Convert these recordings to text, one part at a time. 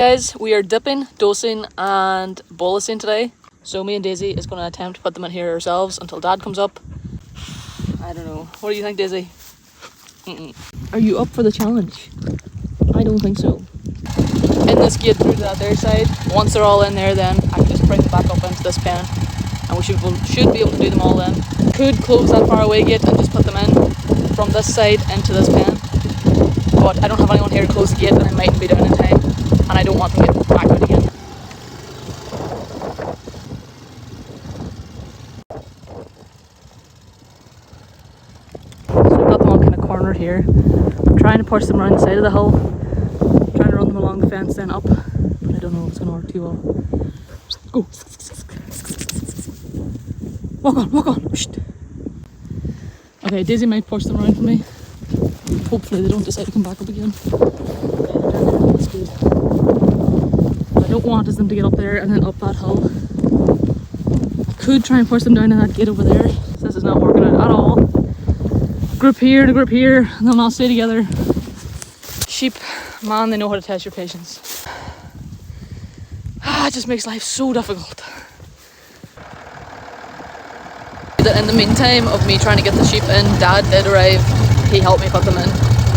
Guys, we are dipping, dosing and bolusing today. So me and Daisy is going to attempt to put them in here ourselves until Dad comes up. I don't know. What do you think, Daisy? Are you up for the challenge? I don't think so. In this gate through to that there side. Once they're all in there, then I can just bring them back up into this pen, and we should be able to do them all then. Could close that far away gate and just put them in from this side into this pen, but I don't have anyone here to close the gate and I mightn't be down in time, and I don't want them getting back out again. So I've got them all kind of cornered here. I'm trying to push them around the side of the hill, trying to run them along the fence then up, but I don't know if it's going to work too well. Go! Walk on! Shh. Okay, Daisy might push them around for me. Hopefully they don't decide to come back up again. That's good. What I don't want is them to get up there and then up that hill. I could try and push them down in that gate over there. So this is not working out at all. Group here to group here, and then I'll stay together. Sheep, man, they know how to test your patience. It just makes life so difficult. In the meantime of me trying to get the sheep in, Dad did arrive. He helped me put them in.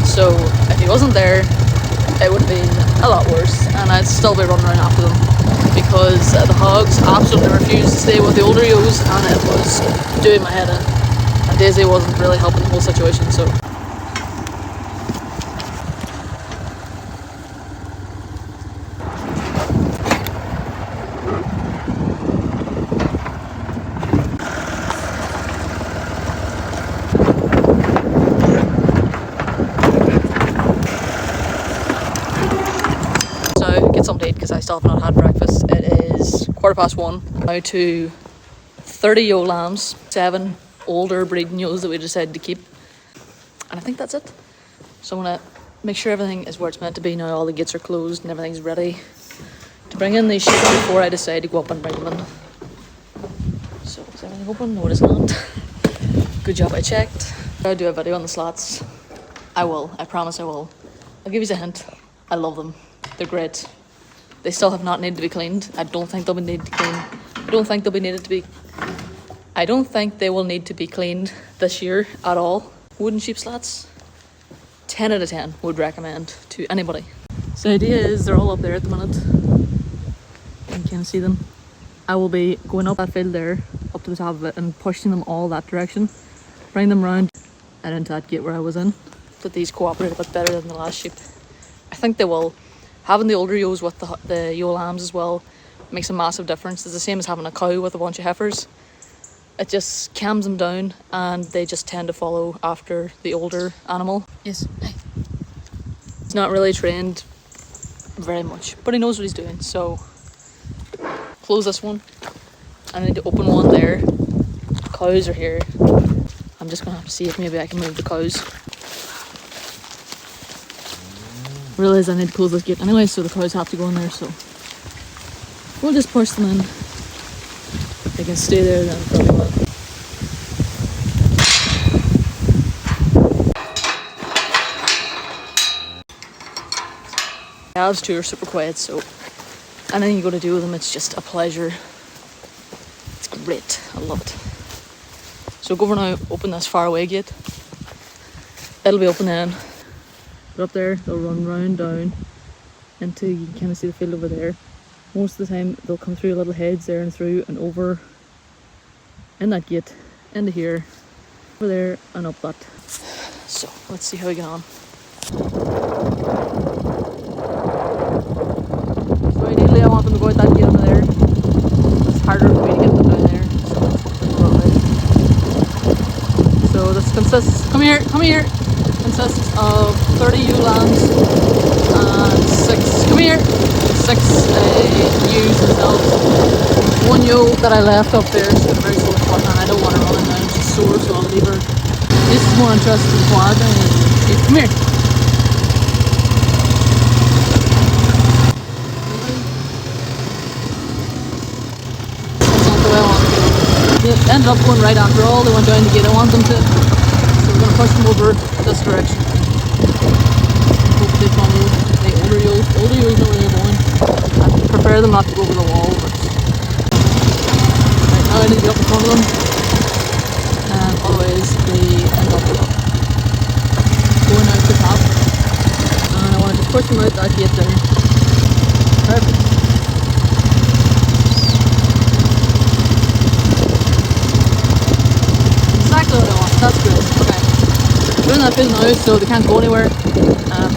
So if he wasn't there, it would have been a lot worse, and I'd still be running around after them because the hogs absolutely refused to stay with the older ewes, and it was doing my head in. And Daisy wasn't really helping the whole situation, so. Something to eat because I still have not had breakfast. It is 1:15 now to 30 ewe lambs, 7 older breeding ewes that we decided to keep, and I think that's it. So I'm gonna make sure everything is where it's meant to be now. All the gates are closed and everything's ready to bring in these sheep before I decide to go up and bring them in. So is everything open? No, it is not. Good job, I checked. I'll do a video on the slats. I will, I promise I will. I'll give you a hint. I love them. They're great. They still have not needed to be cleaned. I don't think they'll be needed to clean. I don't think they will need to be cleaned this year at all. Wooden sheep slats, 10 out of 10 would recommend to anybody. So the idea is they're all up there at the minute. You can see them. I will be going up that field there, up to the top of it, and pushing them all that direction. Bring them round and into that gate where I was in. That these cooperate a bit better than the last sheep. I think they will. Having the older ewes with the ewe lambs as well makes a massive difference. It's the same as having a cow with a bunch of heifers. It just calms them down and they just tend to follow after the older animal. Yes. He's not really trained very much, but he knows what he's doing. So close this one. I need to open one there. The cows are here. I'm just gonna have to see if maybe I can move the cows. Realise I need to close this gate anyway, so the cows have to go in there, so we'll just push them in. They can stay there then for a while. Calves too are super quiet, so anything you got to do with them, it's just a pleasure. It's great, I love it. So go over now, open this far away gate. It'll be open then. Up there, they'll run round down into, you can kind of see the field over there. Most of the time they'll come through little heads there and through and over in that gate, into here, over there and up that. So let's see how we get on. So ideally I want them to go out that gate over there. It's harder for me to get them down there, so this consists, come here, consists of 30 ewe lambs and 6 ewes themselves. One ewe that I left up there, she's got a very sore foot and I don't want her running down, she's sore, so I'll leave her. This is more interested in quiet. Come here. That's not the way I want to go. They ended up going right after all, they went down the gate I want them to. So we're going to push them over this direction. Hope they follow the older ewes know where they're going. prepare them not to go over the wall, but right now I need to be up in front of them, otherwise they end up going out the top, and I want to push them out that gate there. Perfect. Exactly what I want, that's good. Okay. Doing that bit now so they can't go anywhere. I'll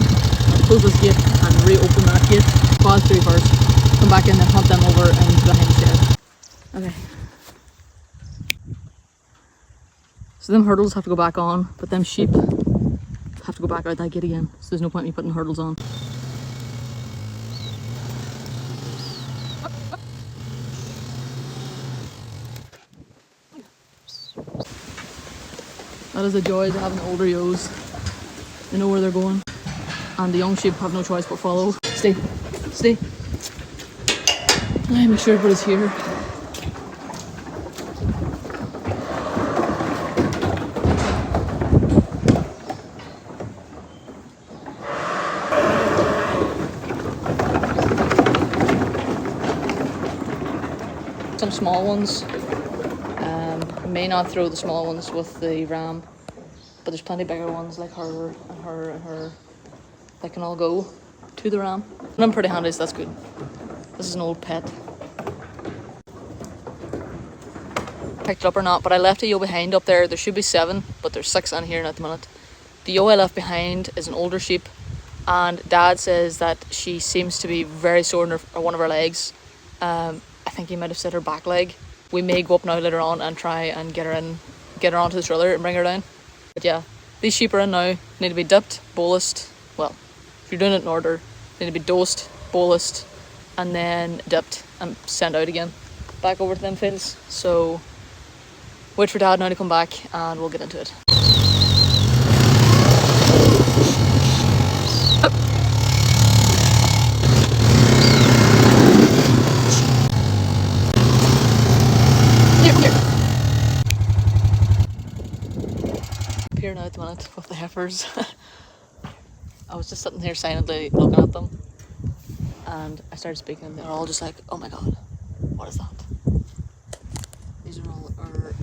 close this gate and reopen that gate. Pass through first, come back in and hunt them over and behind the shed. Okay. So them hurdles have to go back on, but them sheep have to go back out that gate again. So there's no point in me putting hurdles on. That is the joy of having older ewes. They know where they're going. And the young sheep have no choice but follow. Stay. Stay. Make sure everybody's here. Some small ones. I may not throw the small ones with the ram, but there's plenty bigger ones like her and her and her. They can all go to the ram. And I'm pretty handy, so that's good. This is an old pet. Picked it up or not, but I left a ewe behind up there. There should be 7, but there's 6 on here at the minute. The ewe I left behind is an older sheep, and Dad says that she seems to be very sore in one of her legs. I think he might have said her back leg. We may go up now later on and try and get her onto the trailer and bring her down. But yeah, these sheep are in now. Need to be dipped, bolused. Well, if you're doing it in order, they need to be dosed, bolused, and then dipped and sent out again. Back over to them fields. So wait for Dad now to come back and we'll get into it. Here now at the minute with the heifers. I was just sitting here silently looking at them, and I started speaking, and they're all just like, oh my god, what is that? These are all our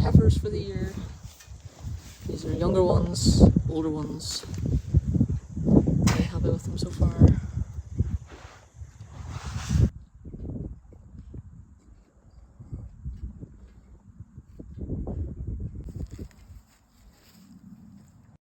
heifers for the year. These are younger ones, older ones. Very happy with them so far.